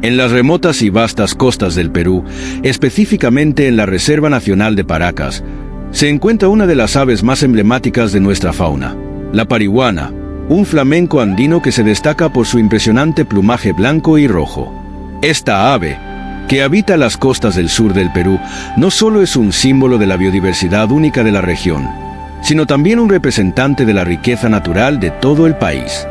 En las remotas y vastas costas del Perú, específicamente en la Reserva Nacional de Paracas, se encuentra una de las aves más emblemáticas de nuestra fauna, la parihuana, un flamenco andino que se destaca por su impresionante plumaje blanco y rojo. Esta ave, que habita las costas del sur del Perú, no solo es un símbolo de la biodiversidad única de la región, sino también un representante de la riqueza natural de todo el país.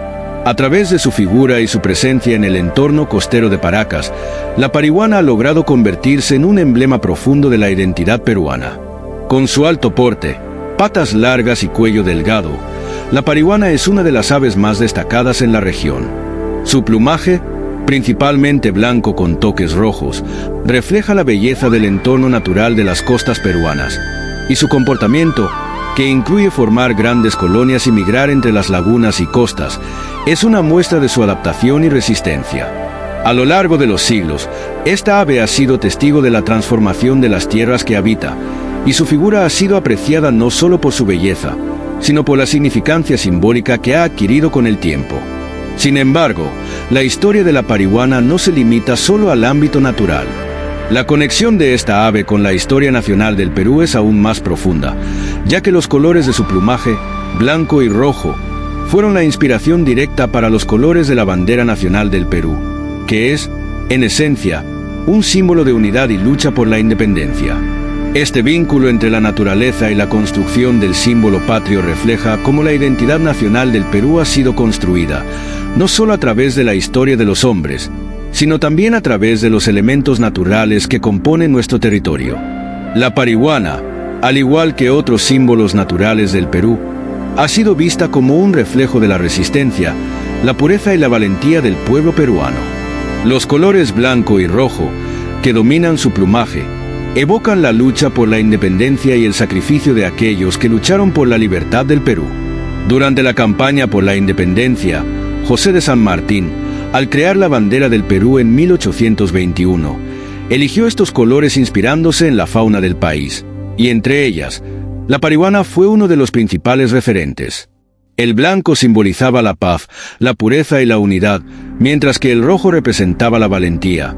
A través de su figura y su presencia en el entorno costero de Paracas, la parihuana ha logrado convertirse en un emblema profundo de la identidad peruana. Con su alto porte, patas largas y cuello delgado, la parihuana es una de las aves más destacadas en la región. Su plumaje, principalmente blanco con toques rojos, refleja la belleza del entorno natural de las costas peruanas, y su comportamiento, que incluye formar grandes colonias y migrar entre las lagunas y costas, es una muestra de su adaptación y resistencia. A lo largo de los siglos, esta ave ha sido testigo de la transformación de las tierras que habita, y su figura ha sido apreciada no solo por su belleza, sino por la significancia simbólica que ha adquirido con el tiempo. Sin embargo, la historia de la parihuana no se limita solo al ámbito natural. La conexión de esta ave con la historia nacional del Perú es aún más profunda, ya que los colores de su plumaje, blanco y rojo, fueron la inspiración directa para los colores de la bandera nacional del Perú, que es, en esencia, un símbolo de unidad y lucha por la independencia. Este vínculo entre la naturaleza y la construcción del símbolo patrio refleja cómo la identidad nacional del Perú ha sido construida, no solo a través de la historia de los hombres, sino también a través de los elementos naturales que componen nuestro territorio. La parihuana, al igual que otros símbolos naturales del Perú, ha sido vista como un reflejo de la resistencia, la pureza y la valentía del pueblo peruano. Los colores blanco y rojo, que dominan su plumaje, evocan la lucha por la independencia y el sacrificio de aquellos que lucharon por la libertad del Perú. Durante la campaña por la independencia, José de San Martín, al crear la bandera del Perú en 1821, eligió estos colores inspirándose en la fauna del país, y entre ellas, la parihuana fue uno de los principales referentes. El blanco simbolizaba la paz, la pureza y la unidad, mientras que el rojo representaba la valentía,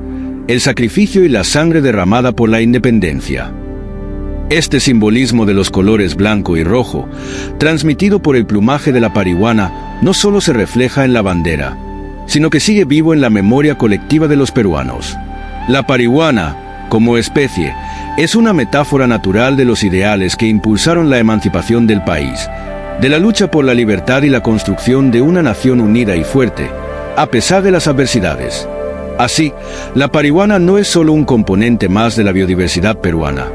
el sacrificio y la sangre derramada por la independencia. Este simbolismo de los colores blanco y rojo, transmitido por el plumaje de la parihuana, no solo se refleja en la bandera, sino que sigue vivo en la memoria colectiva de los peruanos. La parihuana, como especie, es una metáfora natural de los ideales que impulsaron la emancipación del país, de la lucha por la libertad y la construcción de una nación unida y fuerte, a pesar de las adversidades. Así, la parihuana no es solo un componente más de la biodiversidad peruana.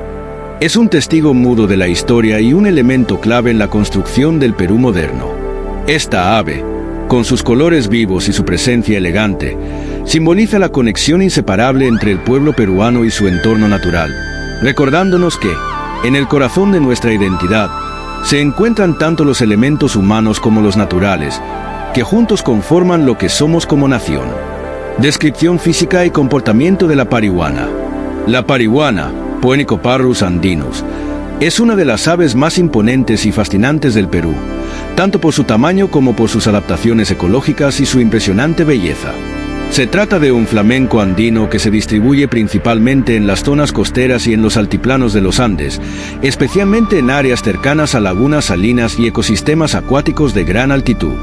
Es un testigo mudo de la historia y un elemento clave en la construcción del Perú moderno. Esta ave, con sus colores vivos y su presencia elegante, simboliza la conexión inseparable entre el pueblo peruano y su entorno natural, recordándonos que, en el corazón de nuestra identidad, se encuentran tanto los elementos humanos como los naturales, que juntos conforman lo que somos como nación. Descripción física y comportamiento de la parihuana. La parihuana, Phoenicopardus andinus, es una de las aves más imponentes y fascinantes del Perú, tanto por su tamaño como por sus adaptaciones ecológicas y su impresionante belleza. Se trata de un flamenco andino que se distribuye principalmente en las zonas costeras y en los altiplanos de los Andes, especialmente en áreas cercanas a lagunas salinas y ecosistemas acuáticos de gran altitud.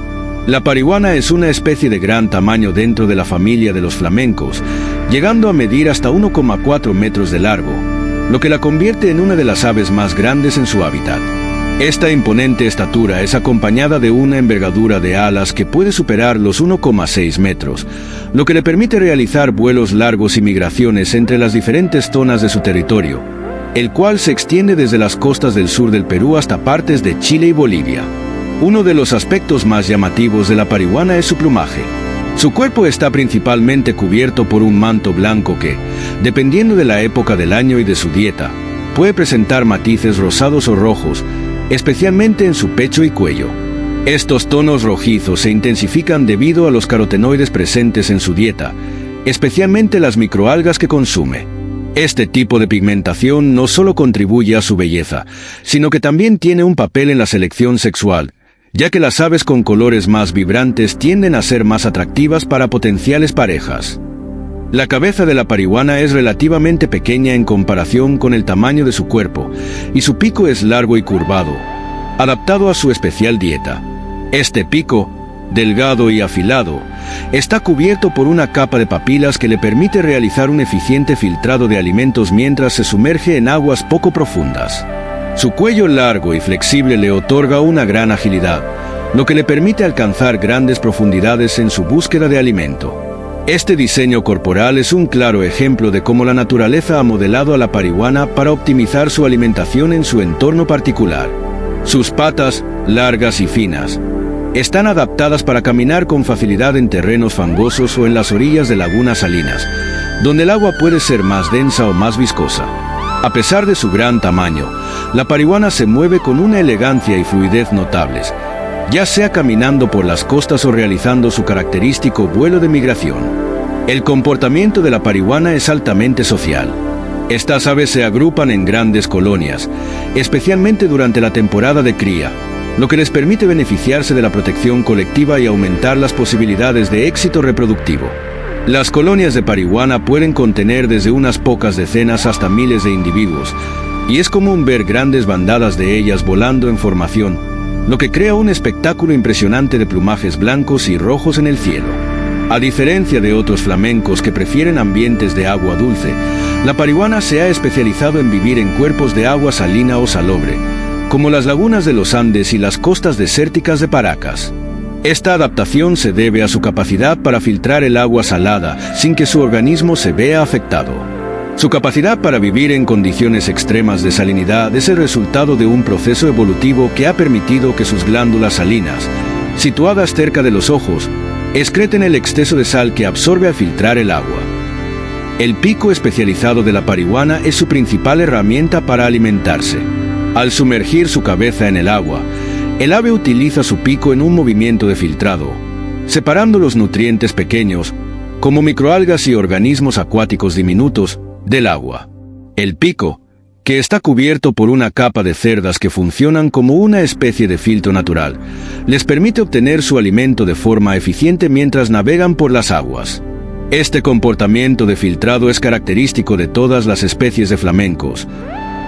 La parihuana es una especie de gran tamaño dentro de la familia de los flamencos, llegando a medir hasta 1,4 metros de largo, lo que la convierte en una de las aves más grandes en su hábitat. Esta imponente estatura es acompañada de una envergadura de alas que puede superar los 1,6 metros, lo que le permite realizar vuelos largos y migraciones entre las diferentes zonas de su territorio, el cual se extiende desde las costas del sur del Perú hasta partes de Chile y Bolivia. Uno de los aspectos más llamativos de la parihuana es su plumaje. Su cuerpo está principalmente cubierto por un manto blanco que, dependiendo de la época del año y de su dieta, puede presentar matices rosados o rojos, especialmente en su pecho y cuello. Estos tonos rojizos se intensifican debido a los carotenoides presentes en su dieta, especialmente las microalgas que consume. Este tipo de pigmentación no solo contribuye a su belleza, sino que también tiene un papel en la selección sexual, ya que las aves con colores más vibrantes tienden a ser más atractivas para potenciales parejas. La cabeza de la parihuana es relativamente pequeña en comparación con el tamaño de su cuerpo, y su pico es largo y curvado, adaptado a su especial dieta. Este pico, delgado y afilado, está cubierto por una capa de papilas que le permite realizar un eficiente filtrado de alimentos mientras se sumerge en aguas poco profundas. Su cuello largo y flexible le otorga una gran agilidad, lo que le permite alcanzar grandes profundidades en su búsqueda de alimento. Este diseño corporal es un claro ejemplo de cómo la naturaleza ha modelado a la parihuana para optimizar su alimentación en su entorno particular. Sus patas, largas y finas, están adaptadas para caminar con facilidad en terrenos fangosos o en las orillas de lagunas salinas, donde el agua puede ser más densa o más viscosa. A pesar de su gran tamaño, la parihuana se mueve con una elegancia y fluidez notables, ya sea caminando por las costas o realizando su característico vuelo de migración. El comportamiento de la parihuana es altamente social. Estas aves se agrupan en grandes colonias, especialmente durante la temporada de cría, lo que les permite beneficiarse de la protección colectiva y aumentar las posibilidades de éxito reproductivo. Las colonias de parihuana pueden contener desde unas pocas decenas hasta miles de individuos, y es común ver grandes bandadas de ellas volando en formación, lo que crea un espectáculo impresionante de plumajes blancos y rojos en el cielo. A diferencia de otros flamencos que prefieren ambientes de agua dulce, la parihuana se ha especializado en vivir en cuerpos de agua salina o salobre, como las lagunas de los Andes y las costas desérticas de Paracas. Esta adaptación se debe a su capacidad para filtrar el agua salada sin que su organismo se vea afectado. Su capacidad para vivir en condiciones extremas de salinidad es el resultado de un proceso evolutivo que ha permitido que sus glándulas salinas, situadas cerca de los ojos, excreten el exceso de sal que absorbe al filtrar el agua. El pico especializado de la parihuana es su principal herramienta para alimentarse. Al sumergir su cabeza en el agua, el ave utiliza su pico en un movimiento de filtrado, separando los nutrientes pequeños, como microalgas y organismos acuáticos diminutos, del agua. El pico, que está cubierto por una capa de cerdas que funcionan como una especie de filtro natural, les permite obtener su alimento de forma eficiente mientras navegan por las aguas. Este comportamiento de filtrado es característico de todas las especies de flamencos,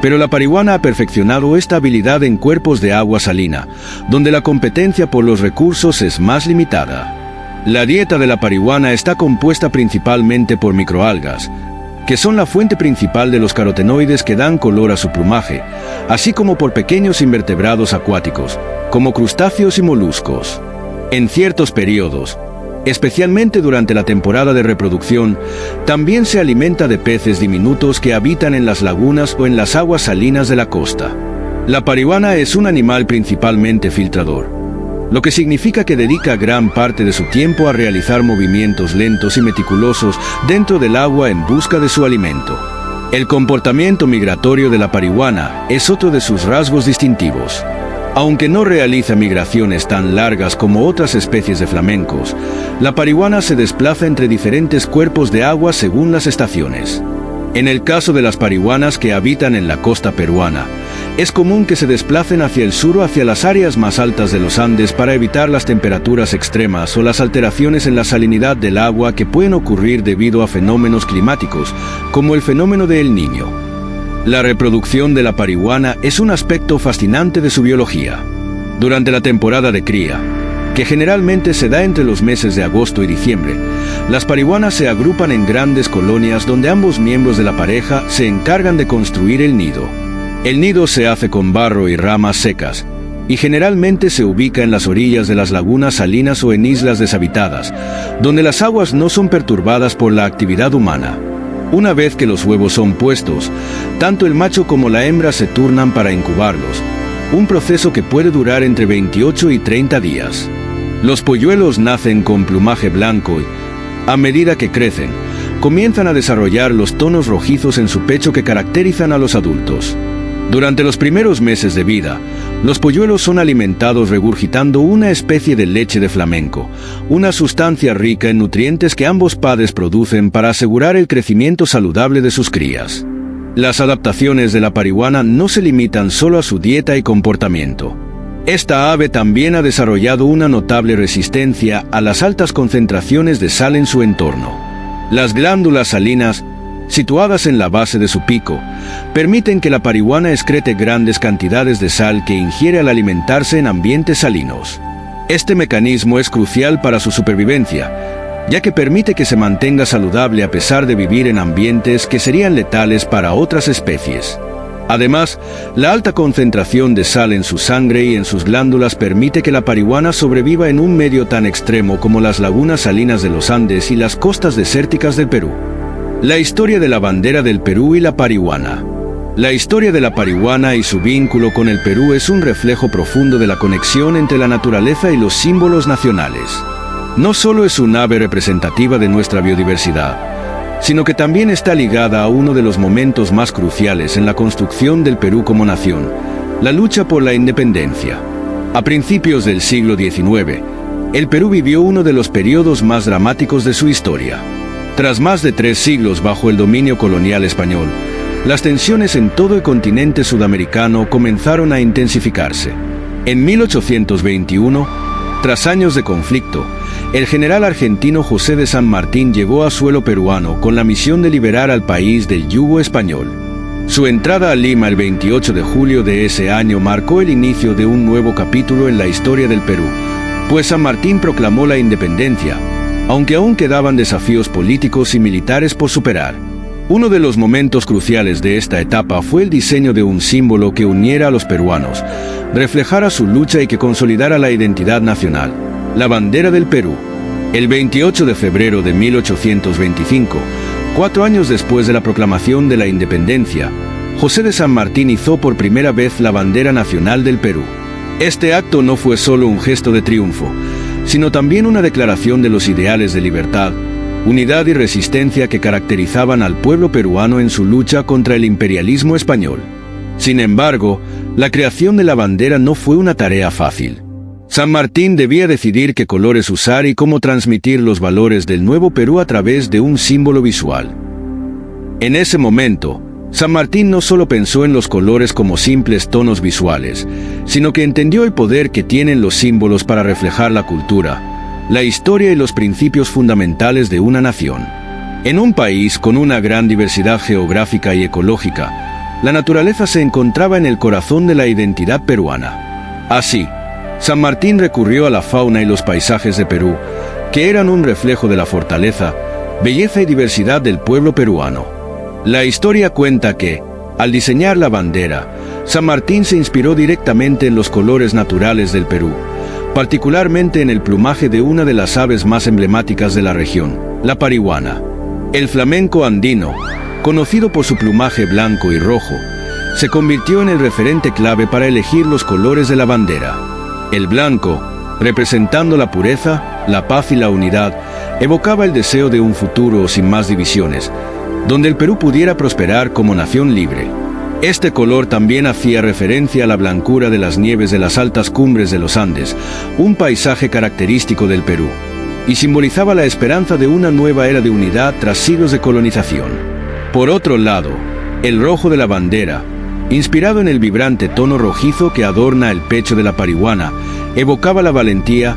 pero la parihuana ha perfeccionado esta habilidad en cuerpos de agua salina, donde la competencia por los recursos es más limitada. La dieta de la parihuana está compuesta principalmente por microalgas, que son la fuente principal de los carotenoides que dan color a su plumaje, así como por pequeños invertebrados acuáticos, como crustáceos y moluscos. En ciertos periodos, especialmente durante la temporada de reproducción, también se alimenta de peces diminutos que habitan en las lagunas o en las aguas salinas de la costa. La parihuana es un animal principalmente filtrador, lo que significa que dedica gran parte de su tiempo a realizar movimientos lentos y meticulosos dentro del agua en busca de su alimento. El comportamiento migratorio de la parihuana es otro de sus rasgos distintivos. Aunque no realiza migraciones tan largas como otras especies de flamencos, la parihuana se desplaza entre diferentes cuerpos de agua según las estaciones. En el caso de las parihuanas que habitan en la costa peruana, es común que se desplacen hacia el sur o hacia las áreas más altas de los Andes para evitar las temperaturas extremas o las alteraciones en la salinidad del agua que pueden ocurrir debido a fenómenos climáticos, como el fenómeno de El Niño. La reproducción de la parihuana es un aspecto fascinante de su biología. Durante la temporada de cría, que generalmente se da entre los meses de agosto y diciembre, las parihuanas se agrupan en grandes colonias donde ambos miembros de la pareja se encargan de construir el nido. El nido se hace con barro y ramas secas, y generalmente se ubica en las orillas de las lagunas salinas o en islas deshabitadas, donde las aguas no son perturbadas por la actividad humana. Una vez que los huevos son puestos, tanto el macho como la hembra se turnan para incubarlos, un proceso que puede durar entre 28 y 30 días. Los polluelos nacen con plumaje blanco y, a medida que crecen, comienzan a desarrollar los tonos rojizos en su pecho que caracterizan a los adultos. Durante los primeros meses de vida, los polluelos son alimentados regurgitando una especie de leche de flamenco, una sustancia rica en nutrientes que ambos padres producen para asegurar el crecimiento saludable de sus crías. Las adaptaciones de la parihuana no se limitan solo a su dieta y comportamiento. Esta ave también ha desarrollado una notable resistencia a las altas concentraciones de sal en su entorno. Las glándulas salinas, situadas en la base de su pico, permiten que la parihuana excrete grandes cantidades de sal que ingiere al alimentarse en ambientes salinos. Este mecanismo es crucial para su supervivencia, ya que permite que se mantenga saludable a pesar de vivir en ambientes que serían letales para otras especies. Además, la alta concentración de sal en su sangre y en sus glándulas permite que la parihuana sobreviva en un medio tan extremo como las lagunas salinas de los Andes y las costas desérticas del Perú. La historia de la bandera del Perú y la parihuana. La historia de la parihuana y su vínculo con el Perú es un reflejo profundo de la conexión entre la naturaleza y los símbolos nacionales. No solo es un ave representativa de nuestra biodiversidad, sino que también está ligada a uno de los momentos más cruciales en la construcción del Perú como nación, la lucha por la independencia. A principios del siglo XIX, el Perú vivió uno de los periodos más dramáticos de su historia. Tras más de 3 siglos bajo el dominio colonial español, las tensiones en todo el continente sudamericano comenzaron a intensificarse. En 1821, tras años de conflicto, el general argentino José de San Martín llegó a suelo peruano con la misión de liberar al país del yugo español. Su entrada a Lima el 28 de julio de ese año marcó el inicio de un nuevo capítulo en la historia del Perú, pues San Martín proclamó la independencia, aunque aún quedaban desafíos políticos y militares por superar. Uno de los momentos cruciales de esta etapa fue el diseño de un símbolo que uniera a los peruanos, reflejara su lucha y que consolidara la identidad nacional: la bandera del Perú. El 28 de febrero de 1825, 4 años después de la proclamación de la independencia, José de San Martín izó por primera vez la bandera nacional del Perú. Este acto no fue solo un gesto de triunfo, sino también una declaración de los ideales de libertad, unidad y resistencia que caracterizaban al pueblo peruano en su lucha contra el imperialismo español. Sin embargo, la creación de la bandera no fue una tarea fácil. San Martín debía decidir qué colores usar y cómo transmitir los valores del nuevo Perú a través de un símbolo visual. En ese momento, San Martín no solo pensó en los colores como simples tonos visuales, sino que entendió el poder que tienen los símbolos para reflejar la cultura, la historia y los principios fundamentales de una nación. En un país con una gran diversidad geográfica y ecológica, la naturaleza se encontraba en el corazón de la identidad peruana. Así, San Martín recurrió a la fauna y los paisajes de Perú, que eran un reflejo de la fortaleza, belleza y diversidad del pueblo peruano. La historia cuenta que, al diseñar la bandera, San Martín se inspiró directamente en los colores naturales del Perú, particularmente en el plumaje de una de las aves más emblemáticas de la región, la parihuana. El flamenco andino, conocido por su plumaje blanco y rojo, se convirtió en el referente clave para elegir los colores de la bandera. El blanco, representando la pureza, la paz y la unidad, evocaba el deseo de un futuro sin más divisiones, donde el Perú pudiera prosperar como nación libre. Este color también hacía referencia a la blancura de las nieves de las altas cumbres de los Andes, un paisaje característico del Perú, y simbolizaba la esperanza de una nueva era de unidad tras siglos de colonización. Por otro lado, el rojo de la bandera, inspirado en el vibrante tono rojizo que adorna el pecho de la parihuana, evocaba la valentía,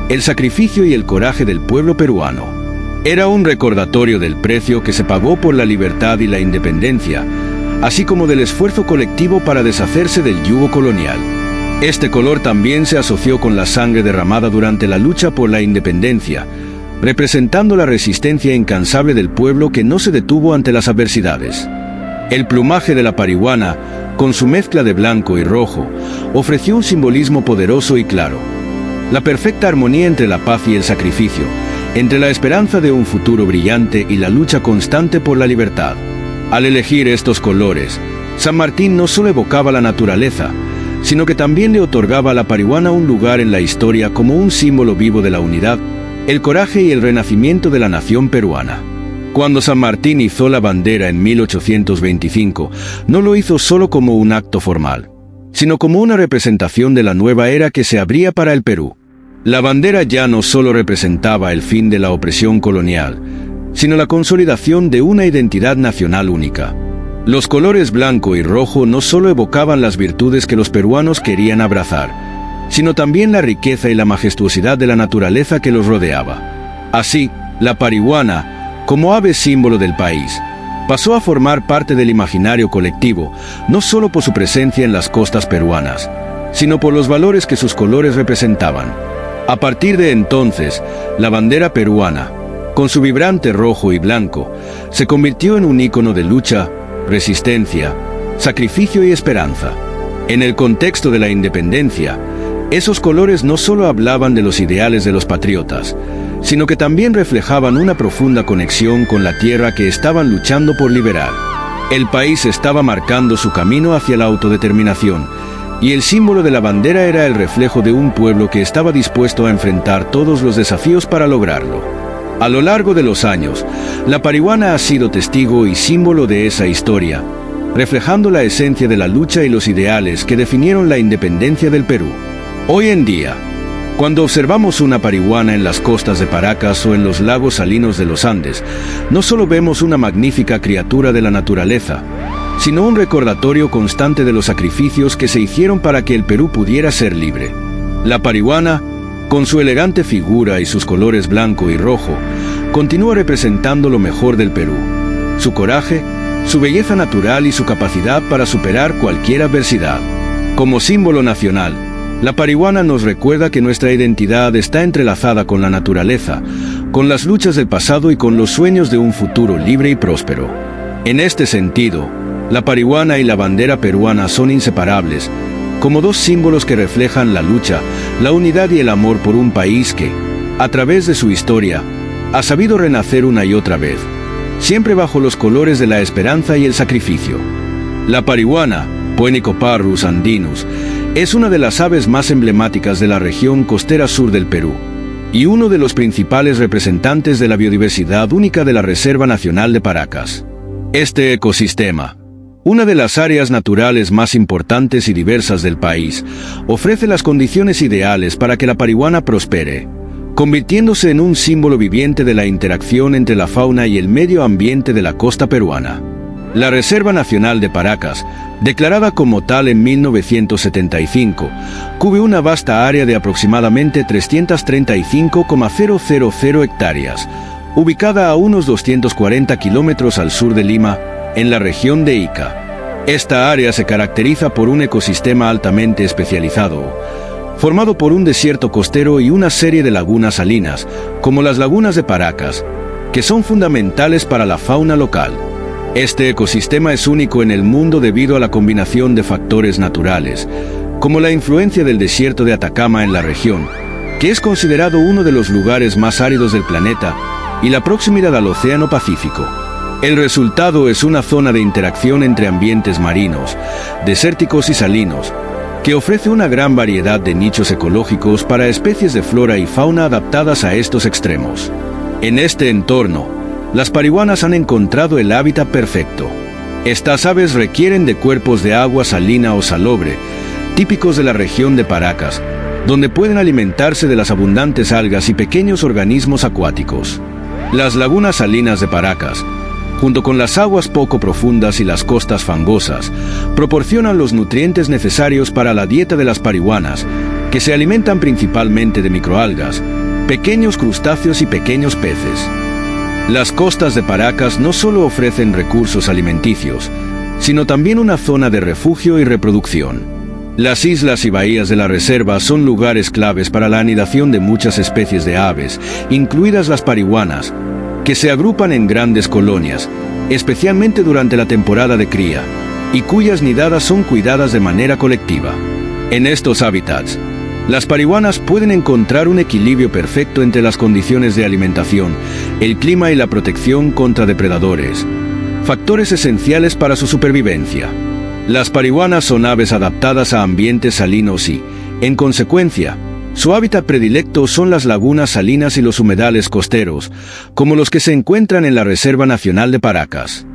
el sacrificio y el coraje del pueblo peruano. Era un recordatorio del precio que se pagó por la libertad y la independencia, así como del esfuerzo colectivo para deshacerse del yugo colonial. Este color también se asoció con la sangre derramada durante la lucha por la independencia, representando la resistencia incansable del pueblo que no se detuvo ante las adversidades. El plumaje de la parihuana, con su mezcla de blanco y rojo, ofreció un simbolismo poderoso y claro: la perfecta armonía entre la paz y el sacrificio, entre la esperanza de un futuro brillante y la lucha constante por la libertad. Al elegir estos colores, San Martín no solo evocaba la naturaleza, sino que también le otorgaba a la parihuana un lugar en la historia como un símbolo vivo de la unidad, el coraje y el renacimiento de la nación peruana. Cuando San Martín izó la bandera en 1825, no lo hizo solo como un acto formal, sino como una representación de la nueva era que se abría para el Perú. La bandera ya no solo representaba el fin de la opresión colonial, sino la consolidación de una identidad nacional única. Los colores blanco y rojo no solo evocaban las virtudes que los peruanos querían abrazar, sino también la riqueza y la majestuosidad de la naturaleza que los rodeaba. Así, la parihuana, Como ave símbolo del país, pasó a formar parte del imaginario colectivo, no solo por su presencia en las costas peruanas, sino por los valores que sus colores representaban. A partir de entonces, la bandera peruana, con su vibrante rojo y blanco, se convirtió en un ícono de lucha, resistencia, sacrificio y esperanza. En el contexto de la independencia, esos colores no solo hablaban de los ideales de los patriotas, sino que también reflejaban una profunda conexión con la tierra que estaban luchando por liberar. El país estaba marcando su camino hacia la autodeterminación, y el símbolo de la bandera era el reflejo de un pueblo que estaba dispuesto a enfrentar todos los desafíos para lograrlo. A lo largo de los años, la parihuana ha sido testigo y símbolo de esa historia, reflejando la esencia de la lucha y los ideales que definieron la independencia del Perú. Hoy en día, cuando observamos una parihuana en las costas de Paracas o en los lagos salinos de los Andes, no solo vemos una magnífica criatura de la naturaleza, sino un recordatorio constante de los sacrificios que se hicieron para que el Perú pudiera ser libre. La parihuana, con su elegante figura y sus colores blanco y rojo, continúa representando lo mejor del Perú: su coraje, su belleza natural y su capacidad para superar cualquier adversidad. Como símbolo nacional, la parihuana nos recuerda que nuestra identidad está entrelazada con la naturaleza, con las luchas del pasado y con los sueños de un futuro libre y próspero. En este sentido, la parihuana y la bandera peruana son inseparables, como dos símbolos que reflejan la lucha, la unidad y el amor por un país que, a través de su historia, ha sabido renacer una y otra vez, siempre bajo los colores de la esperanza y el sacrificio. La parihuana, Phoenicopardus andinus, es una de las aves más emblemáticas de la región costera sur del Perú, y uno de los principales representantes de la biodiversidad única de la Reserva Nacional de Paracas. Este ecosistema, una de las áreas naturales más importantes y diversas del país, ofrece las condiciones ideales para que la parihuana prospere, convirtiéndose en un símbolo viviente de la interacción entre la fauna y el medio ambiente de la costa peruana. La Reserva Nacional de Paracas, declarada como tal en 1975, cubre una vasta área de aproximadamente 335,000 hectáreas, ubicada a unos 240 kilómetros al sur de Lima, en la región de Ica. Esta área se caracteriza por un ecosistema altamente especializado, formado por un desierto costero y una serie de lagunas salinas, como las lagunas de Paracas, que son fundamentales para la fauna local. Este ecosistema es único en el mundo debido a la combinación de factores naturales, como la influencia del desierto de Atacama en la región, que es considerado uno de los lugares más áridos del planeta, y la proximidad al Océano Pacífico. El resultado es una zona de interacción entre ambientes marinos, desérticos y salinos, que ofrece una gran variedad de nichos ecológicos para especies de flora y fauna adaptadas a estos extremos. En este entorno, las parihuanas han encontrado el hábitat perfecto. Estas aves requieren de cuerpos de agua salina o salobre, típicos de la región de Paracas, donde pueden alimentarse de las abundantes algas y pequeños organismos acuáticos. Las lagunas salinas de Paracas, junto con las aguas poco profundas y las costas fangosas, proporcionan los nutrientes necesarios para la dieta de las parihuanas, que se alimentan principalmente de microalgas, pequeños crustáceos y pequeños peces. Las costas de Paracas no solo ofrecen recursos alimenticios, sino también una zona de refugio y reproducción. Las islas y bahías de la reserva son lugares claves para la anidación de muchas especies de aves, incluidas las parihuanas, que se agrupan en grandes colonias, especialmente durante la temporada de cría, y cuyas nidadas son cuidadas de manera colectiva. En estos hábitats, las parihuanas pueden encontrar un equilibrio perfecto entre las condiciones de alimentación, el clima y la protección contra depredadores, factores esenciales para su supervivencia. Las parihuanas son aves adaptadas a ambientes salinos y, en consecuencia, su hábitat predilecto son las lagunas salinas y los humedales costeros, como los que se encuentran en la Reserva Nacional de Paracas.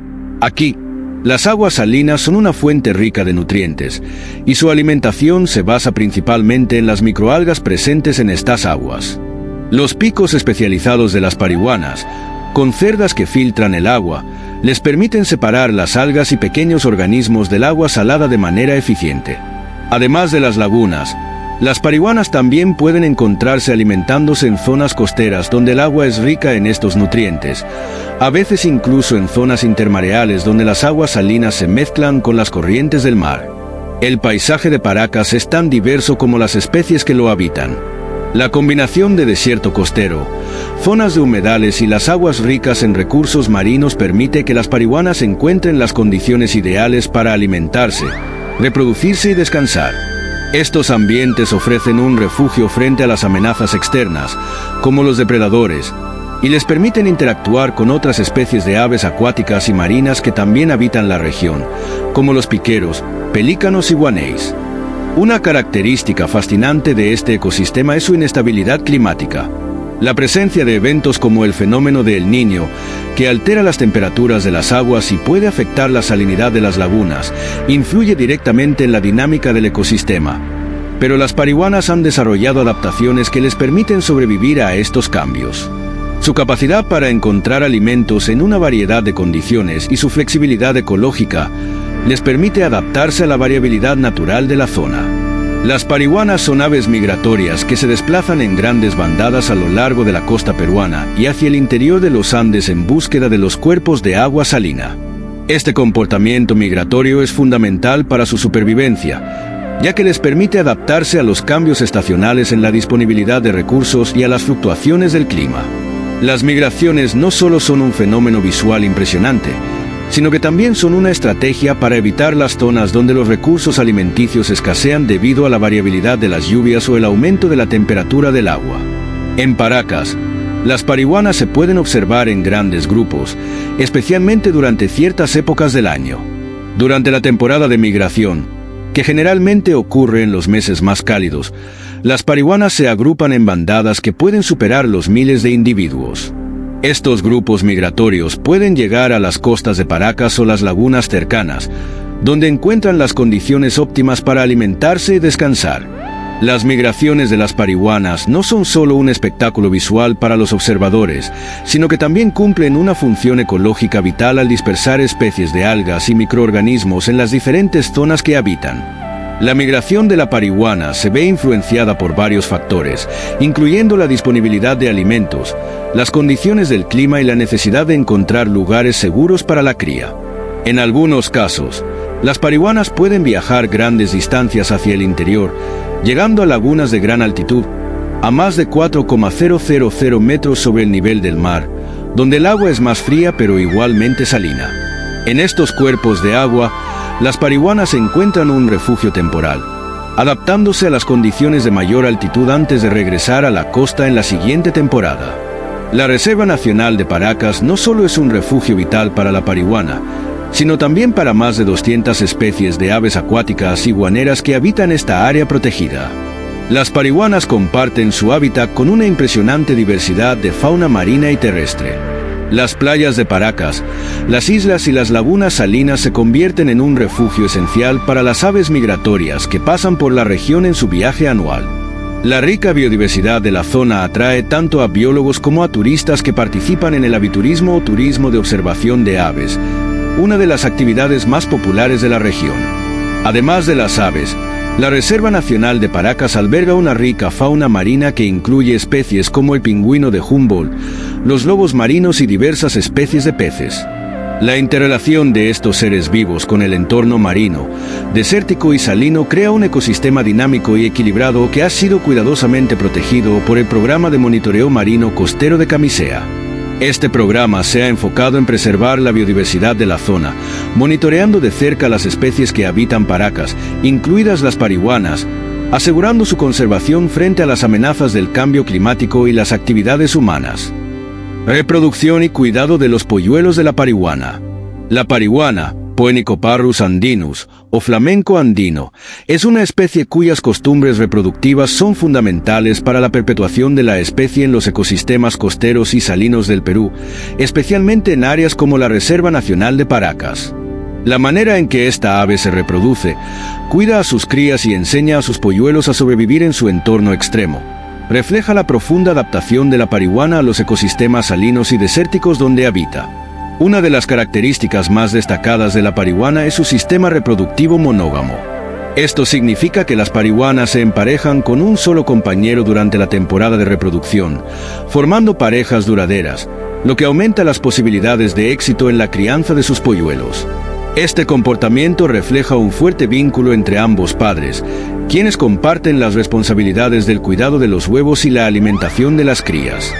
Aquí, las aguas salinas son una fuente rica de nutrientes, y su alimentación se basa principalmente en las microalgas presentes en estas aguas. Los picos especializados de las parihuanas, con cerdas que filtran el agua, les permiten separar las algas y pequeños organismos del agua salada de manera eficiente. Además de las lagunas, Las parihuanas también pueden encontrarse alimentándose en zonas costeras donde el agua es rica en estos nutrientes, a veces incluso en zonas intermareales donde las aguas salinas se mezclan con las corrientes del mar. El paisaje de Paracas es tan diverso como las especies que lo habitan. La combinación de desierto costero, zonas de humedales y las aguas ricas en recursos marinos permite que las parihuanas encuentren las condiciones ideales para alimentarse, reproducirse y descansar. Estos ambientes ofrecen un refugio frente a las amenazas externas, como los depredadores, y les permiten interactuar con otras especies de aves acuáticas y marinas que también habitan la región, como los piqueros, pelícanos y guanéis. Una característica fascinante de este ecosistema es su inestabilidad climática. La presencia de eventos como el fenómeno de El Niño, que altera las temperaturas de las aguas y puede afectar la salinidad de las lagunas, influye directamente en la dinámica del ecosistema. Pero las parihuanas han desarrollado adaptaciones que les permiten sobrevivir a estos cambios. Su capacidad para encontrar alimentos en una variedad de condiciones y su flexibilidad ecológica les permite adaptarse a la variabilidad natural de la zona. Las parihuanas son aves migratorias que se desplazan en grandes bandadas a lo largo de la costa peruana y hacia el interior de los Andes en búsqueda de los cuerpos de agua salina. Este comportamiento migratorio es fundamental para su supervivencia, ya que les permite adaptarse a los cambios estacionales en la disponibilidad de recursos y a las fluctuaciones del clima. Las migraciones no solo son un fenómeno visual impresionante, sino que también son una estrategia para evitar las zonas donde los recursos alimenticios escasean debido a la variabilidad de las lluvias o el aumento de la temperatura del agua. En Paracas, las parihuanas se pueden observar en grandes grupos, especialmente durante ciertas épocas del año. Durante la temporada de migración, que generalmente ocurre en los meses más cálidos, las parihuanas se agrupan en bandadas que pueden superar los miles de individuos. Estos grupos migratorios pueden llegar a las costas de Paracas o las lagunas cercanas, donde encuentran las condiciones óptimas para alimentarse y descansar. Las migraciones de las parihuanas no son solo un espectáculo visual para los observadores, sino que también cumplen una función ecológica vital al dispersar especies de algas y microorganismos en las diferentes zonas que habitan. La migración de la parihuana se ve influenciada por varios factores, incluyendo la disponibilidad de alimentos, las condiciones del clima y la necesidad de encontrar lugares seguros para la cría. En algunos casos, las parihuanas pueden viajar grandes distancias hacia el interior, llegando a lagunas de gran altitud, a más de 4,000 metros sobre el nivel del mar, donde el agua es más fría pero igualmente salina. En estos cuerpos de agua, las parihuanas encuentran un refugio temporal, adaptándose a las condiciones de mayor altitud antes de regresar a la costa en la siguiente temporada. La Reserva Nacional de Paracas no solo es un refugio vital para la parihuana, sino también para más de 200 especies de aves acuáticas y guaneras que habitan esta área protegida. Las parihuanas comparten su hábitat con una impresionante diversidad de fauna marina y terrestre. Las playas de Paracas, las islas y las lagunas salinas se convierten en un refugio esencial para las aves migratorias que pasan por la región en su viaje anual. La rica biodiversidad de la zona atrae tanto a biólogos como a turistas que participan en el aviturismo o turismo de observación de aves, una de las actividades más populares de la región. Además de las aves, la Reserva Nacional de Paracas alberga una rica fauna marina que incluye especies como el pingüino de Humboldt, los lobos marinos y diversas especies de peces. La interrelación de estos seres vivos con el entorno marino, desértico y salino crea un ecosistema dinámico y equilibrado que ha sido cuidadosamente protegido por el Programa de Monitoreo Marino Costero de Camisea. Este programa se ha enfocado en preservar la biodiversidad de la zona, monitoreando de cerca las especies que habitan Paracas, incluidas las parihuanas, asegurando su conservación frente a las amenazas del cambio climático y las actividades humanas. Reproducción y cuidado de los polluelos de la parihuana. La parihuana, Poenicoparrus andinus, o flamenco andino, es una especie cuyas costumbres reproductivas son fundamentales para la perpetuación de la especie en los ecosistemas costeros y salinos del Perú, especialmente en áreas como la Reserva Nacional de Paracas. La manera en que esta ave se reproduce, cuida a sus crías y enseña a sus polluelos a sobrevivir en su entorno extremo, refleja la profunda adaptación de la parihuana a los ecosistemas salinos y desérticos donde habita. Una de las características más destacadas de la parihuana es su sistema reproductivo monógamo. Esto significa que las parihuanas se emparejan con un solo compañero durante la temporada de reproducción, formando parejas duraderas, lo que aumenta las posibilidades de éxito en la crianza de sus polluelos. Este comportamiento refleja un fuerte vínculo entre ambos padres, quienes comparten las responsabilidades del cuidado de los huevos y la alimentación de las crías.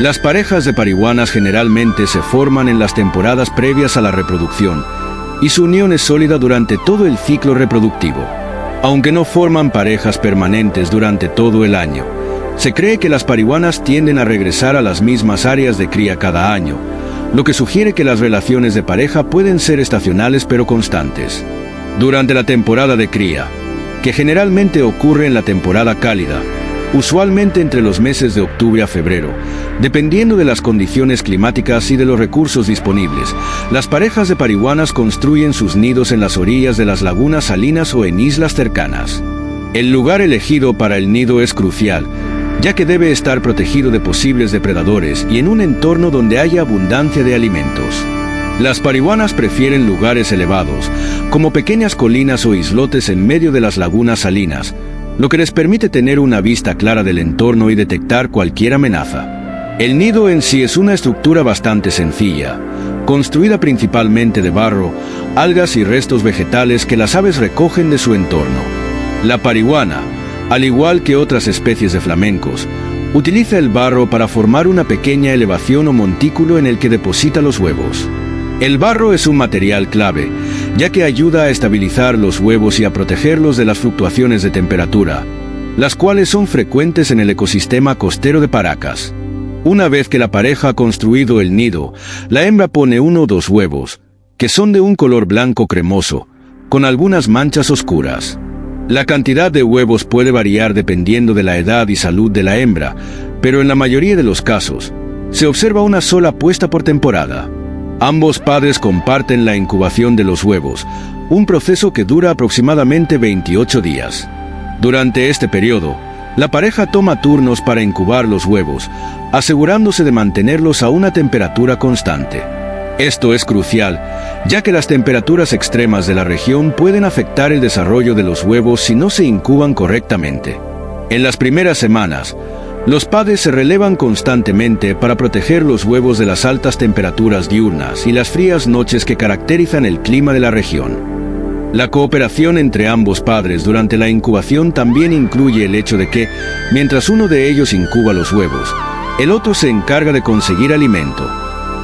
Las parejas de parihuanas generalmente se forman en las temporadas previas a la reproducción, y su unión es sólida durante todo el ciclo reproductivo. Aunque no forman parejas permanentes durante todo el año, se cree que las parihuanas tienden a regresar a las mismas áreas de cría cada año, lo que sugiere que las relaciones de pareja pueden ser estacionales pero constantes. Durante la temporada de cría, que generalmente ocurre en la temporada cálida, usualmente entre los meses de octubre a febrero, dependiendo de las condiciones climáticas y de los recursos disponibles, las parejas de parihuanas construyen sus nidos en las orillas de las lagunas salinas o en islas cercanas. El lugar elegido para el nido es crucial, ya que debe estar protegido de posibles depredadores y en un entorno donde haya abundancia de alimentos. Las parihuanas prefieren lugares elevados, como pequeñas colinas o islotes en medio de las lagunas salinas, lo que les permite tener una vista clara del entorno y detectar cualquier amenaza. El nido en sí es una estructura bastante sencilla, construida principalmente de barro, algas y restos vegetales que las aves recogen de su entorno. La parihuana, al igual que otras especies de flamencos, utiliza el barro para formar una pequeña elevación o montículo en el que deposita los huevos. El barro es un material clave, ya que ayuda a estabilizar los huevos y a protegerlos de las fluctuaciones de temperatura, las cuales son frecuentes en el ecosistema costero de Paracas. Una vez que la pareja ha construido el nido, la hembra pone 1 o 2 huevos, que son de un color blanco cremoso, con algunas manchas oscuras. La cantidad de huevos puede variar dependiendo de la edad y salud de la hembra, pero en la mayoría de los casos, se observa una sola puesta por temporada. Ambos padres comparten la incubación de los huevos, un proceso que dura aproximadamente 28 días. Durante este periodo, la pareja toma turnos para incubar los huevos, asegurándose de mantenerlos a una temperatura constante. Esto es crucial, ya que las temperaturas extremas de la región pueden afectar el desarrollo de los huevos si no se incuban correctamente. En las primeras semanas, los padres se relevan constantemente para proteger los huevos de las altas temperaturas diurnas y las frías noches que caracterizan el clima de la región. La cooperación entre ambos padres durante la incubación también incluye el hecho de que, mientras uno de ellos incuba los huevos, el otro se encarga de conseguir alimento.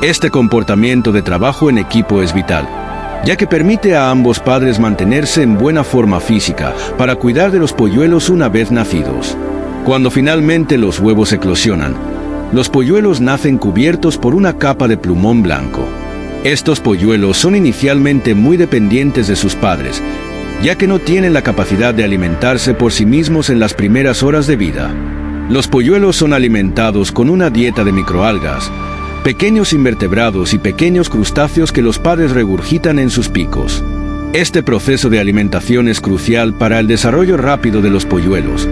Este comportamiento de trabajo en equipo es vital, ya que permite a ambos padres mantenerse en buena forma física para cuidar de los polluelos una vez nacidos. Cuando finalmente los huevos eclosionan, los polluelos nacen cubiertos por una capa de plumón blanco. Estos polluelos son inicialmente muy dependientes de sus padres, ya que no tienen la capacidad de alimentarse por sí mismos en las primeras horas de vida. Los polluelos son alimentados con una dieta de microalgas, pequeños invertebrados y pequeños crustáceos que los padres regurgitan en sus picos. Este proceso de alimentación es crucial para el desarrollo rápido de los polluelos,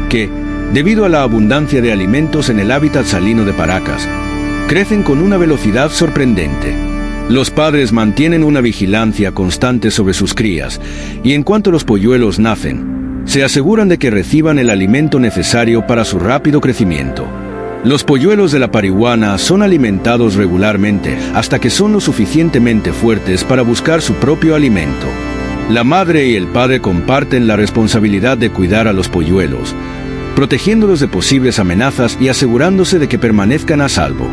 que, debido a la abundancia de alimentos en el hábitat salino de Paracas, crecen con una velocidad sorprendente. Los padres mantienen una vigilancia constante sobre sus crías, y en cuanto los polluelos nacen, se aseguran de que reciban el alimento necesario para su rápido crecimiento. Los polluelos de la parihuana son alimentados regularmente hasta que son lo suficientemente fuertes para buscar su propio alimento. La madre y el padre comparten la responsabilidad de cuidar a los polluelos, protegiéndolos de posibles amenazas y asegurándose de que permanezcan a salvo.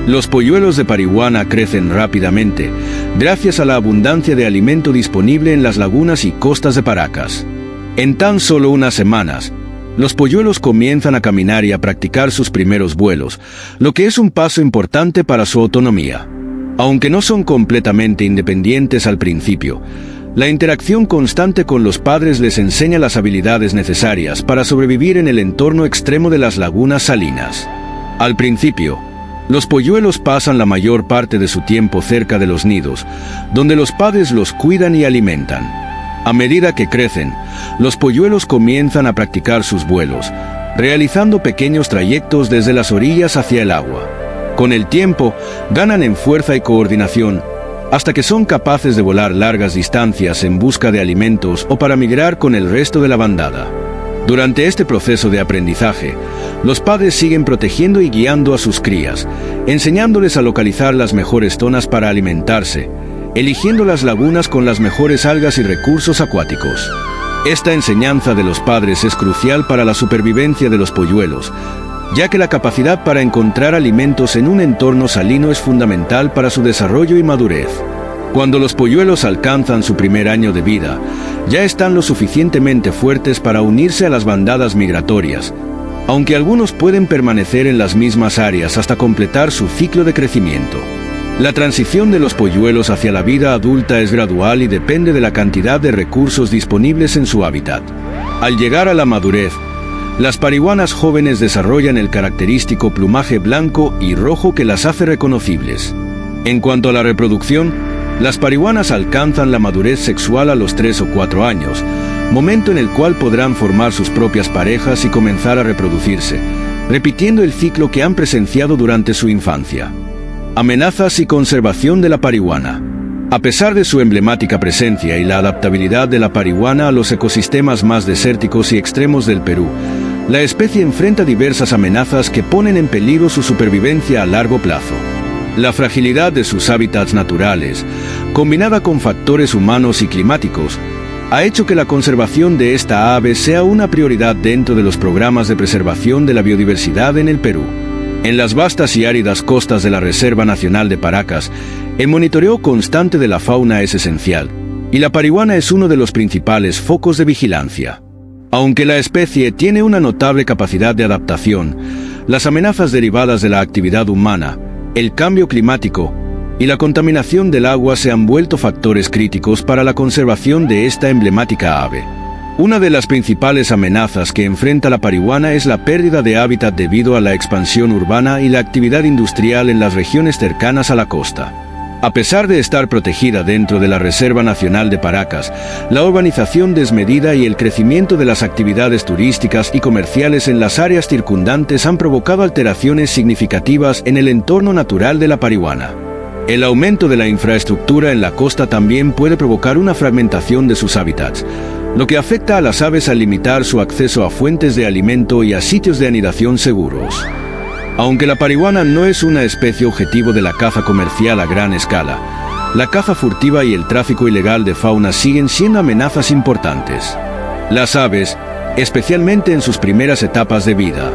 Los polluelos de parihuana crecen rápidamente, gracias a la abundancia de alimento disponible en las lagunas y costas de Paracas. En tan solo unas semanas, los polluelos comienzan a caminar y a practicar sus primeros vuelos, lo que es un paso importante para su autonomía. Aunque no son completamente independientes al principio, la interacción constante con los padres les enseña las habilidades necesarias para sobrevivir en el entorno extremo de las lagunas salinas. Al principio, los polluelos pasan la mayor parte de su tiempo cerca de los nidos, donde los padres los cuidan y alimentan. A medida que crecen, los polluelos comienzan a practicar sus vuelos, realizando pequeños trayectos desde las orillas hacia el agua. Con el tiempo, ganan en fuerza y coordinación, hasta que son capaces de volar largas distancias en busca de alimentos o para migrar con el resto de la bandada. Durante este proceso de aprendizaje, los padres siguen protegiendo y guiando a sus crías, enseñándoles a localizar las mejores zonas para alimentarse, eligiendo las lagunas con las mejores algas y recursos acuáticos. Esta enseñanza de los padres es crucial para la supervivencia de los polluelos, ya que la capacidad para encontrar alimentos en un entorno salino es fundamental para su desarrollo y madurez. Cuando los polluelos alcanzan su primer año de vida, ya están lo suficientemente fuertes para unirse a las bandadas migratorias, aunque algunos pueden permanecer en las mismas áreas hasta completar su ciclo de crecimiento. La transición de los polluelos hacia la vida adulta es gradual y depende de la cantidad de recursos disponibles en su hábitat. Al llegar a la madurez, las parihuanas jóvenes desarrollan el característico plumaje blanco y rojo que las hace reconocibles. En cuanto a la reproducción, las parihuanas alcanzan la madurez sexual a los 3 o 4 años, momento en el cual podrán formar sus propias parejas y comenzar a reproducirse, repitiendo el ciclo que han presenciado durante su infancia. Amenazas y conservación de la parihuana. A pesar de su emblemática presencia y la adaptabilidad de la parihuana a los ecosistemas más desérticos y extremos del Perú, la especie enfrenta diversas amenazas que ponen en peligro su supervivencia a largo plazo. La fragilidad de sus hábitats naturales, combinada con factores humanos y climáticos, ha hecho que la conservación de esta ave sea una prioridad dentro de los programas de preservación de la biodiversidad en el Perú. En las vastas y áridas costas de la Reserva Nacional de Paracas, el monitoreo constante de la fauna es esencial, y la parihuana es uno de los principales focos de vigilancia. Aunque la especie tiene una notable capacidad de adaptación, las amenazas derivadas de la actividad humana, el cambio climático y la contaminación del agua se han vuelto factores críticos para la conservación de esta emblemática ave. Una de las principales amenazas que enfrenta la parihuana es la pérdida de hábitat debido a la expansión urbana y la actividad industrial en las regiones cercanas a la costa. A pesar de estar protegida dentro de la Reserva Nacional de Paracas, la urbanización desmedida y el crecimiento de las actividades turísticas y comerciales en las áreas circundantes han provocado alteraciones significativas en el entorno natural de la parihuana. El aumento de la infraestructura en la costa también puede provocar una fragmentación de sus hábitats, lo que afecta a las aves al limitar su acceso a fuentes de alimento y a sitios de anidación seguros. Aunque la parihuana no es una especie objetivo de la caza comercial a gran escala, la caza furtiva y el tráfico ilegal de fauna siguen siendo amenazas importantes. Las aves, especialmente en sus primeras etapas de vida,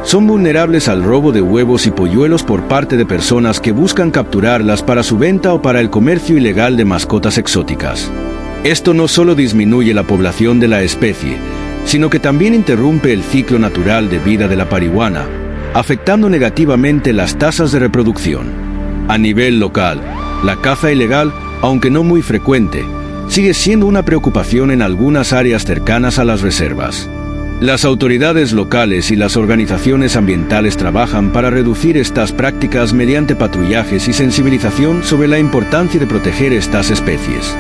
son vulnerables al robo de huevos y polluelos por parte de personas que buscan capturarlas para su venta o para el comercio ilegal de mascotas exóticas. Esto no solo disminuye la población de la especie, sino que también interrumpe el ciclo natural de vida de la parihuana, afectando negativamente las tasas de reproducción. A nivel local, la caza ilegal, aunque no muy frecuente, sigue siendo una preocupación en algunas áreas cercanas a las reservas. Las autoridades locales y las organizaciones ambientales trabajan para reducir estas prácticas mediante patrullajes y sensibilización sobre la importancia de proteger estas especies.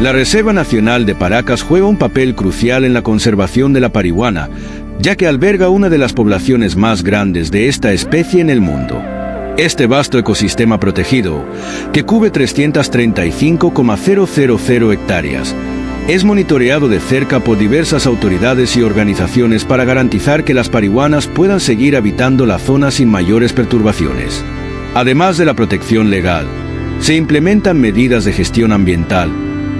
La Reserva Nacional de Paracas juega un papel crucial en la conservación de la parihuana, ya que alberga una de las poblaciones más grandes de esta especie en el mundo. Este vasto ecosistema protegido, que cubre 335,000 hectáreas, es monitoreado de cerca por diversas autoridades y organizaciones para garantizar que las parihuanas puedan seguir habitando la zona sin mayores perturbaciones. Además de la protección legal, se implementan medidas de gestión ambiental,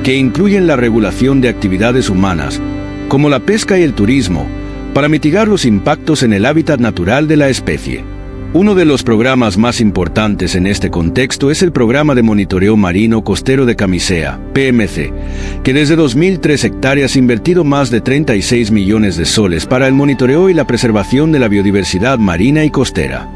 que incluyen la regulación de actividades humanas, como la pesca y el turismo, para mitigar los impactos en el hábitat natural de la especie. Uno de los programas más importantes en este contexto es el Programa de Monitoreo Marino Costero de Camisea, PMC, que desde 2003 hectáreas ha invertido más de 36 millones de soles para el monitoreo y la preservación de la biodiversidad marina y costera.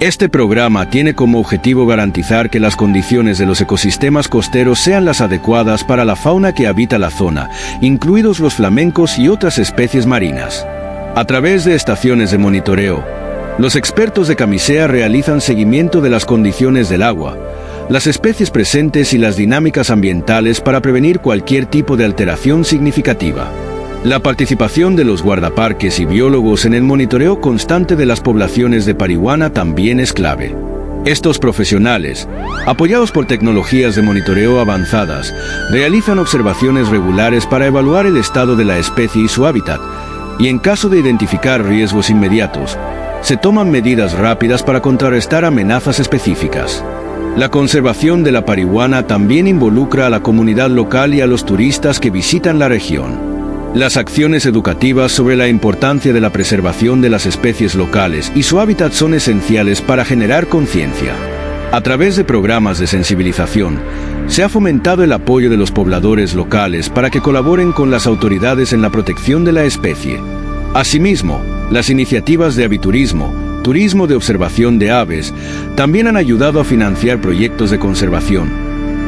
Este programa tiene como objetivo garantizar que las condiciones de los ecosistemas costeros sean las adecuadas para la fauna que habita la zona, incluidos los flamencos y otras especies marinas. A través de estaciones de monitoreo, los expertos de Camisea realizan seguimiento de las condiciones del agua, las especies presentes y las dinámicas ambientales para prevenir cualquier tipo de alteración significativa. La participación de los guardaparques y biólogos en el monitoreo constante de las poblaciones de parihuana también es clave. Estos profesionales, apoyados por tecnologías de monitoreo avanzadas, realizan observaciones regulares para evaluar el estado de la especie y su hábitat, y en caso de identificar riesgos inmediatos, se toman medidas rápidas para contrarrestar amenazas específicas. La conservación de la parihuana también involucra a la comunidad local y a los turistas que visitan la región. Las acciones educativas sobre la importancia de la preservación de las especies locales y su hábitat son esenciales para generar conciencia. A través de programas de sensibilización, se ha fomentado el apoyo de los pobladores locales para que colaboren con las autoridades en la protección de la especie. Asimismo, las iniciativas de aviturismo, turismo de observación de aves, también han ayudado a financiar proyectos de conservación,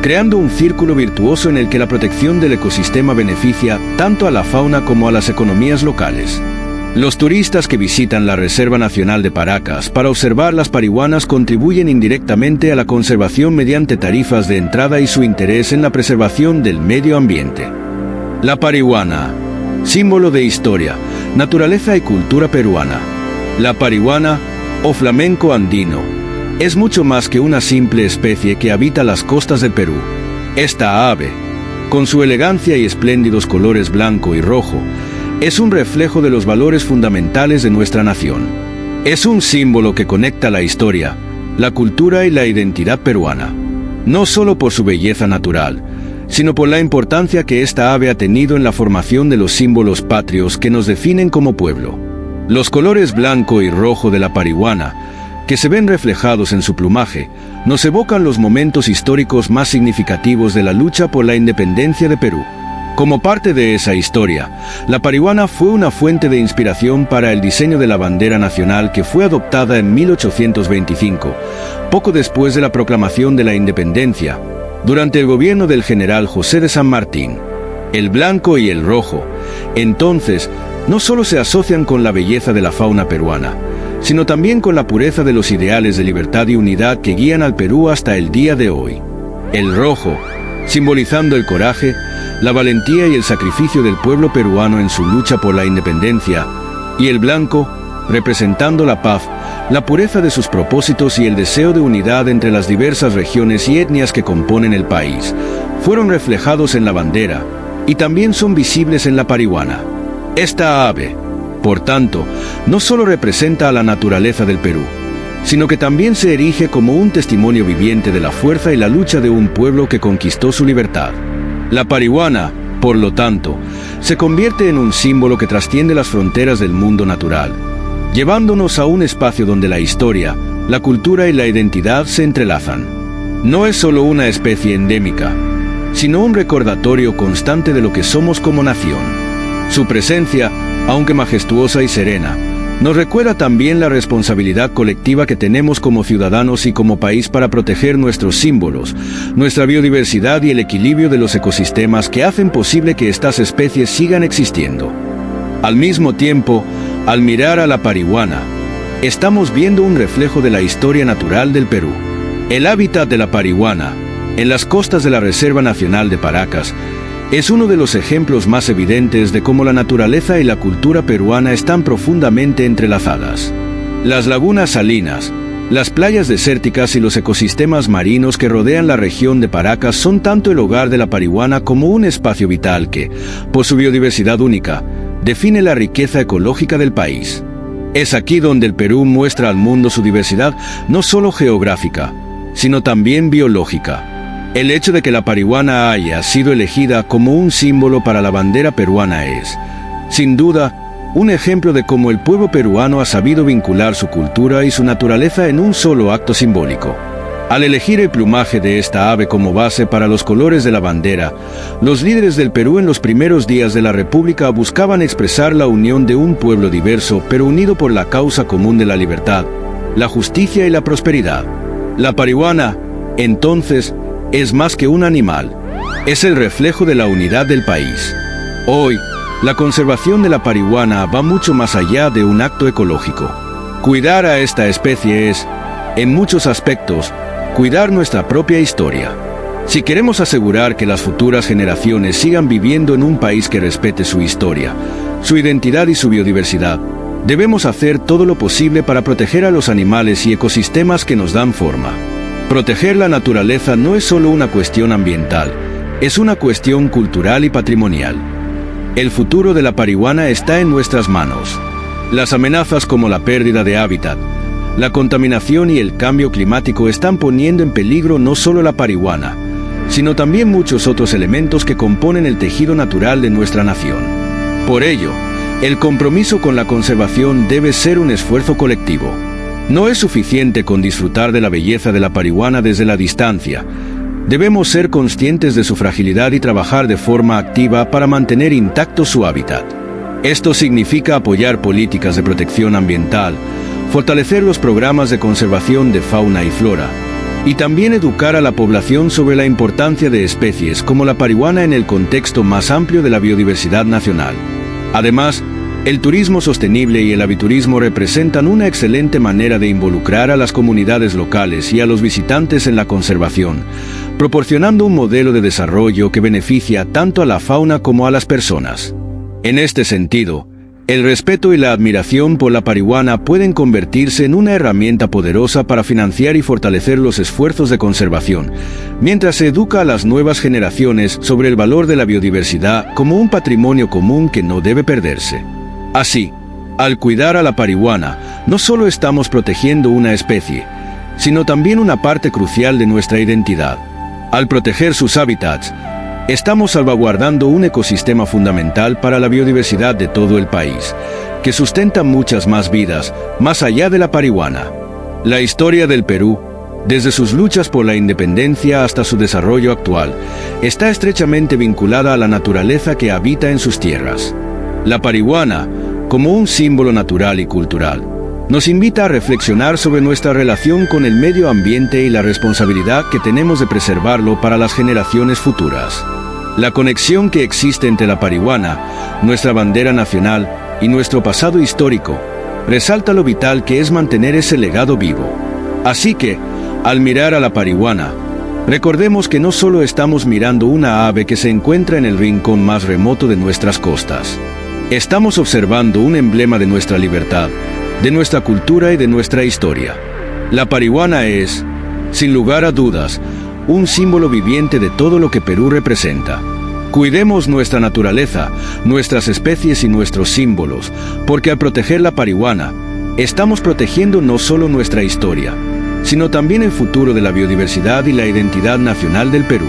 creando un círculo virtuoso en el que la protección del ecosistema beneficia tanto a la fauna como a las economías locales. Los turistas que visitan la Reserva Nacional de Paracas para observar las parihuanas contribuyen indirectamente a la conservación mediante tarifas de entrada y su interés en la preservación del medio ambiente. La parihuana, símbolo de historia, naturaleza y cultura peruana. La parihuana, o flamenco andino, es mucho más que una simple especie que habita las costas del Perú. Esta ave, con su elegancia y espléndidos colores blanco y rojo, es un reflejo de los valores fundamentales de nuestra nación. Es un símbolo que conecta la historia, la cultura y la identidad peruana, no solo por su belleza natural, sino por la importancia que esta ave ha tenido en la formación de los símbolos patrios que nos definen como pueblo. Los colores blanco y rojo de la parihuana, que se ven reflejados en su plumaje, nos evocan los momentos históricos más significativos de la lucha por la independencia de Perú. Como parte de esa historia, la parihuana fue una fuente de inspiración para el diseño de la bandera nacional que fue adoptada en 1825, poco después de la proclamación de la independencia, durante el gobierno del general José de San Martín. El blanco y el rojo, entonces, no solo se asocian con la belleza de la fauna peruana, sino también con la pureza de los ideales de libertad y unidad que guían al Perú hasta el día de hoy. El rojo, simbolizando el coraje, la valentía y el sacrificio del pueblo peruano en su lucha por la independencia, y el blanco, representando la paz, la pureza de sus propósitos y el deseo de unidad entre las diversas regiones y etnias que componen el país, fueron reflejados en la bandera, y también son visibles en la parihuana. Esta ave, por tanto, no solo representa a la naturaleza del Perú, sino que también se erige como un testimonio viviente de la fuerza y la lucha de un pueblo que conquistó su libertad. La parihuana, por lo tanto, se convierte en un símbolo que trasciende las fronteras del mundo natural, llevándonos a un espacio donde la historia, la cultura y la identidad se entrelazan. No es solo una especie endémica, sino un recordatorio constante de lo que somos como nación. Su presencia, aunque majestuosa y serena, nos recuerda también la responsabilidad colectiva que tenemos como ciudadanos y como país para proteger nuestros símbolos, nuestra biodiversidad y el equilibrio de los ecosistemas que hacen posible que estas especies sigan existiendo. Al mismo tiempo, al mirar a la parihuana, estamos viendo un reflejo de la historia natural del Perú. El hábitat de la parihuana, en las costas de la Reserva Nacional de Paracas, es uno de los ejemplos más evidentes de cómo la naturaleza y la cultura peruana están profundamente entrelazadas. Las lagunas salinas, las playas desérticas y los ecosistemas marinos que rodean la región de Paracas son tanto el hogar de la parihuana como un espacio vital que, por su biodiversidad única, define la riqueza ecológica del país. Es aquí donde el Perú muestra al mundo su diversidad no solo geográfica, sino también biológica. El hecho de que la parihuana haya sido elegida como un símbolo para la bandera peruana es, sin duda, un ejemplo de cómo el pueblo peruano ha sabido vincular su cultura y su naturaleza en un solo acto simbólico. Al elegir el plumaje de esta ave como base para los colores de la bandera, los líderes del Perú en los primeros días de la República buscaban expresar la unión de un pueblo diverso pero unido por la causa común de la libertad, la justicia y la prosperidad. La parihuana, entonces, es más que un animal, es el reflejo de la unidad del país. Hoy, la conservación de la parihuana va mucho más allá de un acto ecológico. Cuidar a esta especie es, en muchos aspectos, cuidar nuestra propia historia. Si queremos asegurar que las futuras generaciones sigan viviendo en un país que respete su historia, su identidad y su biodiversidad, Debemos hacer todo lo posible para proteger a los animales y ecosistemas que nos dan forma. Proteger la naturaleza no es solo una cuestión ambiental, es una cuestión cultural y patrimonial. El futuro de la parihuana está en nuestras manos. Las amenazas como la pérdida de hábitat, la contaminación y el cambio climático están poniendo en peligro no solo la parihuana, sino también muchos otros elementos que componen el tejido natural de nuestra nación. Por ello, el compromiso con la conservación debe ser un esfuerzo colectivo. No es suficiente con disfrutar de la belleza de la parihuana desde la distancia. Debemos ser conscientes de su fragilidad y trabajar de forma activa para mantener intacto su hábitat. Esto significa apoyar políticas de protección ambiental, fortalecer los programas de conservación de fauna y flora, y también educar a la población sobre la importancia de especies como la parihuana en el contexto más amplio de la biodiversidad nacional. Además, el turismo sostenible y el aviturismo representan una excelente manera de involucrar a las comunidades locales y a los visitantes en la conservación, proporcionando un modelo de desarrollo que beneficia tanto a la fauna como a las personas. En este sentido, el respeto y la admiración por la parihuana pueden convertirse en una herramienta poderosa para financiar y fortalecer los esfuerzos de conservación, mientras se educa a las nuevas generaciones sobre el valor de la biodiversidad como un patrimonio común que no debe perderse. Así, al cuidar a la parihuana, no solo estamos protegiendo una especie, sino también una parte crucial de nuestra identidad. Al proteger sus hábitats, estamos salvaguardando un ecosistema fundamental para la biodiversidad de todo el país, que sustenta muchas más vidas, más allá de la parihuana. La historia del Perú, desde sus luchas por la independencia hasta su desarrollo actual, está estrechamente vinculada a la naturaleza que habita en sus tierras. La parihuana, como un símbolo natural y cultural, nos invita a reflexionar sobre nuestra relación con el medio ambiente y la responsabilidad que tenemos de preservarlo para las generaciones futuras. La conexión que existe entre la parihuana, nuestra bandera nacional y nuestro pasado histórico, resalta lo vital que es mantener ese legado vivo. Así que, al mirar a la parihuana, recordemos que no solo estamos mirando una ave que se encuentra en el rincón más remoto de nuestras costas. Estamos observando un emblema de nuestra libertad, de nuestra cultura y de nuestra historia. La parihuana es, sin lugar a dudas, un símbolo viviente de todo lo que Perú representa. Cuidemos nuestra naturaleza, nuestras especies y nuestros símbolos, porque al proteger la parihuana, estamos protegiendo no solo nuestra historia, sino también el futuro de la biodiversidad y la identidad nacional del Perú.